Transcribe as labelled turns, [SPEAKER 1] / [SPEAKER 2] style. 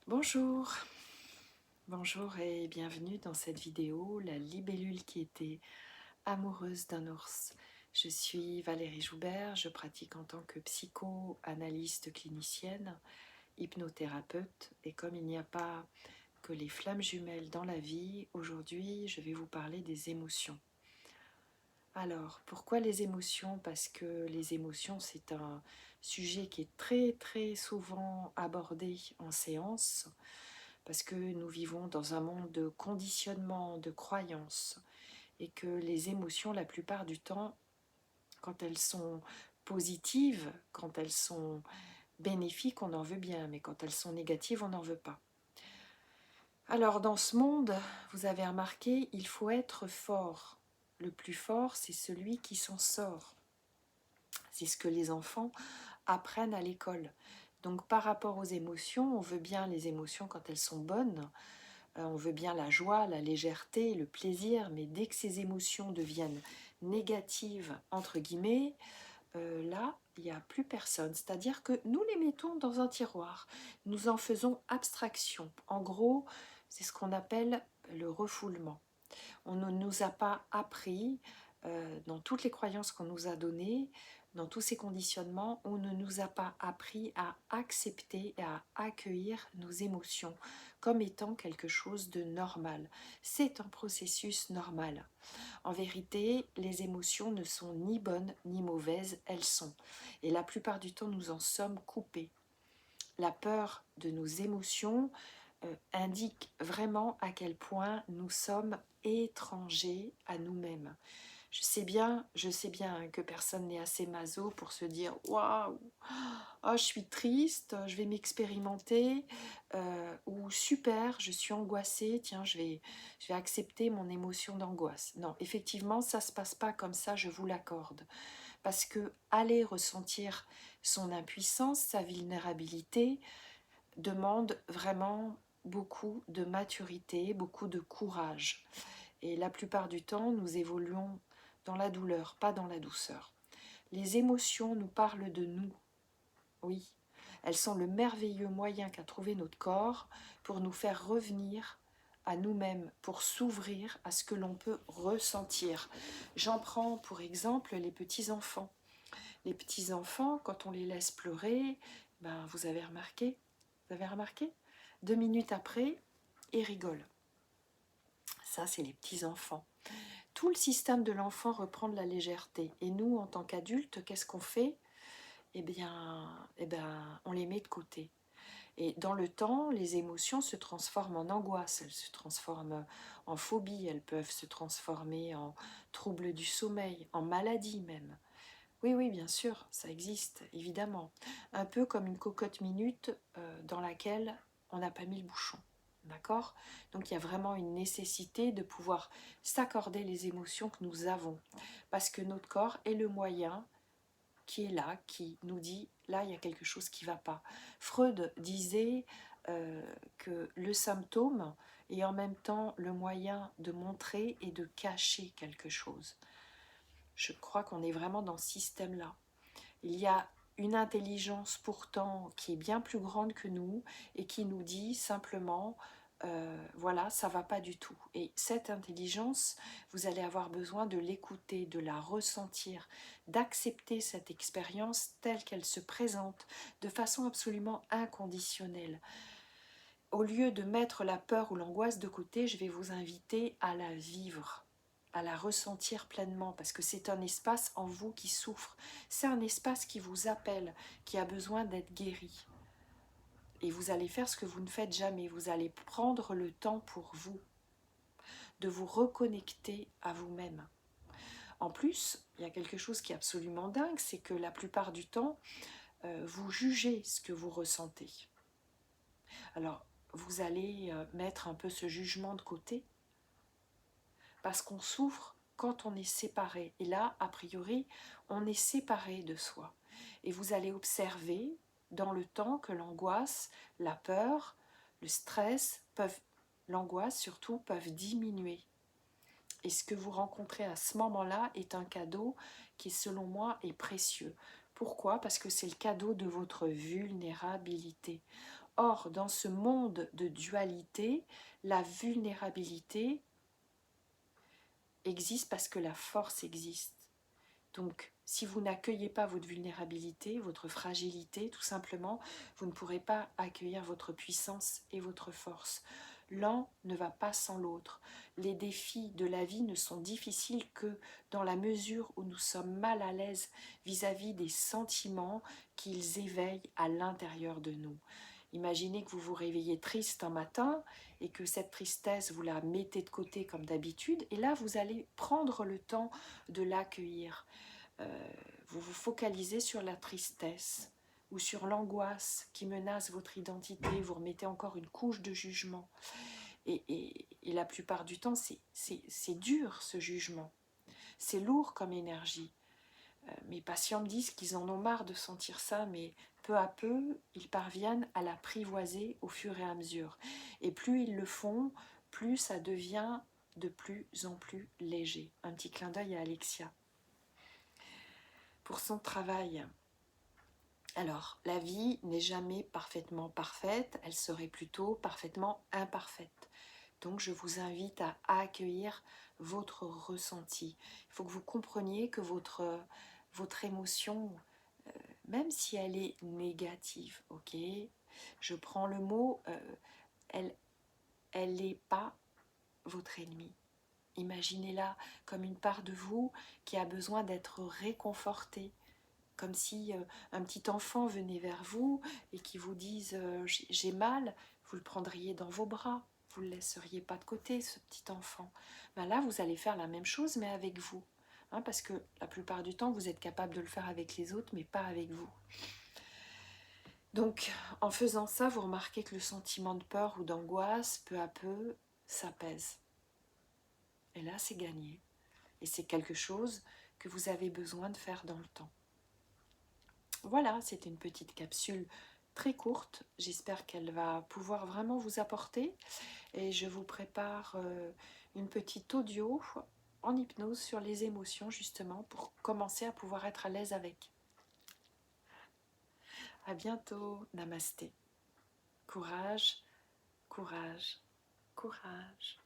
[SPEAKER 1] Bonjour, bonjour et bienvenue dans cette vidéo, la libellule qui était amoureuse d'un ours. Je suis Valérie Joubert, je pratique en tant que psychoanalyste clinicienne, hypnothérapeute et comme il n'y a pas que les flammes jumelles dans la vie, aujourd'hui je vais vous parler des émotions. Alors, pourquoi les émotions? Parce que les émotions, c'est un sujet qui est très souvent abordé en séance, parce que nous vivons dans un monde de conditionnement, de croyances, et que les émotions, la plupart du temps, quand elles sont positives, quand elles sont bénéfiques, on en veut bien, mais quand elles sont négatives, on n'en veut pas. Alors, dans ce monde, vous avez remarqué, il faut être fort. Le plus fort, c'est celui qui s'en sort. C'est ce que les enfants apprennent à l'école. Donc, par rapport aux émotions, on veut bien les émotions quand elles sont bonnes. On veut bien la joie, la légèreté, le plaisir, mais dès que ces émotions deviennent négatives, entre guillemets, là, il n'y a plus personne. C'est-à-dire que nous les mettons dans un tiroir. Nous en faisons abstraction. En gros, c'est ce qu'on appelle le refoulement. On ne nous a pas appris, dans toutes les croyances qu'on nous a données, dans tous ces conditionnements, on ne nous a pas appris à accepter et à accueillir nos émotions comme étant quelque chose de normal. C'est un processus normal. En vérité, les émotions ne sont ni bonnes ni mauvaises, elles sont. Et la plupart du temps, nous en sommes coupés. La peur de nos émotions indique vraiment à quel point nous sommes étrangers à nous-mêmes. Je sais bien que personne n'est assez maso pour se dire waouh, oh, je suis triste, je vais m'expérimenter, ou super, je suis angoissée, tiens, je vais accepter mon émotion d'angoisse. Non, effectivement, ça se passe pas comme ça, je vous l'accorde. Parce que aller ressentir son impuissance, sa vulnérabilité, demande vraiment beaucoup de maturité, beaucoup de courage. Et la plupart du temps, nous évoluons dans la douleur, pas dans la douceur. Les émotions nous parlent de nous, oui. Elles sont le merveilleux moyen qu'a trouvé notre corps pour nous faire revenir à nous-mêmes, pour s'ouvrir à ce que l'on peut ressentir. J'en prends pour exemple les petits-enfants. Les petits-enfants, quand on les laisse pleurer, ben, vous avez remarqué 2 minutes après, ils rigolent. Ça, c'est les petits-enfants. Tout le système de l'enfant reprend de la légèreté. Et nous, en tant qu'adultes, qu'est-ce qu'on fait? On les met de côté. Et dans le temps, les émotions se transforment en angoisse, elles se transforment en phobie, elles peuvent se transformer en troubles du sommeil, en maladie même. Oui, oui, bien sûr, ça existe, évidemment. Un peu comme une cocotte minute dans laquelle on n'a pas mis le bouchon. D'accord? Donc il y a vraiment une nécessité de pouvoir s'accorder les émotions que nous avons. Parce que notre corps est le moyen qui est là, qui nous dit, là, il y a quelque chose qui ne va pas. Freud disait que le symptôme est en même temps le moyen de montrer et de cacher quelque chose. Je crois qu'on est vraiment dans ce système-là. Il y a une intelligence pourtant qui est bien plus grande que nous et qui nous dit simplement voilà, ça va pas du tout. Et cette intelligence, vous allez avoir besoin de l'écouter, de la ressentir, d'accepter cette expérience telle qu'elle se présente de façon absolument inconditionnelle. Au lieu de mettre la peur ou l'angoisse de côté, je vais vous inviter à la vivre, à la ressentir pleinement, parce que c'est un espace en vous qui souffre. C'est un espace qui vous appelle, qui a besoin d'être guéri. Et vous allez faire ce que vous ne faites jamais. Vous allez prendre le temps pour vous, de vous reconnecter à vous-même. En plus, il y a quelque chose qui est absolument dingue, c'est que la plupart du temps, vous jugez ce que vous ressentez. Alors, vous allez mettre un peu ce jugement de côté, parce qu'on souffre quand on est séparé. Et là, a priori, on est séparé de soi. Et vous allez observer dans le temps que l'angoisse, la peur, le stress, l'angoisse surtout, peuvent diminuer. Et ce que vous rencontrez à ce moment-là est un cadeau qui, selon moi, est précieux. Pourquoi? Parce que c'est le cadeau de votre vulnérabilité. Or, dans ce monde de dualité, la vulnérabilité existe parce que la force existe. Donc, si vous n'accueillez pas votre vulnérabilité, votre fragilité, tout simplement, vous ne pourrez pas accueillir votre puissance et votre force. L'un ne va pas sans l'autre. Les défis de la vie ne sont difficiles que dans la mesure où nous sommes mal à l'aise vis-à-vis des sentiments qu'ils éveillent à l'intérieur de nous. Imaginez que vous vous réveillez triste un matin et que cette tristesse, vous la mettez de côté comme d'habitude, et là, vous allez prendre le temps de l'accueillir. Vous vous focalisez sur la tristesse ou sur l'angoisse qui menace votre identité, vous remettez encore une couche de jugement. Et la plupart du temps, c'est dur ce jugement, c'est lourd comme énergie. Mes patients me disent qu'ils en ont marre de sentir ça, mais peu à peu, ils parviennent à l'apprivoiser au fur et à mesure. Et plus ils le font, plus ça devient de plus en plus léger. Un petit clin d'œil à Alexia. Pour son travail. Alors, la vie n'est jamais parfaitement parfaite, elle serait plutôt parfaitement imparfaite. Donc, je vous invite à accueillir votre ressenti. Il faut que vous compreniez que votre émotion, même si elle est négative, ok, je prends le mot, elle n'est pas votre ennemi. Imaginez-la comme une part de vous qui a besoin d'être réconfortée, comme si un petit enfant venait vers vous et qui vous dise j'ai mal, vous le prendriez dans vos bras, vous ne le laisseriez pas de côté, ce petit enfant. Ben là, vous allez faire la même chose, mais avec vous. Hein, parce que la plupart du temps, vous êtes capable de le faire avec les autres, mais pas avec vous. Donc, en faisant ça, vous remarquez que le sentiment de peur ou d'angoisse, peu à peu, s'apaise. Et là, c'est gagné. Et c'est quelque chose que vous avez besoin de faire dans le temps. Voilà, c'était une petite capsule très courte. J'espère qu'elle va pouvoir vraiment vous apporter. Et je vous prépare une petite audio en hypnose sur les émotions, justement, pour commencer à pouvoir être à l'aise avec. À bientôt. Namasté. Courage, courage, courage.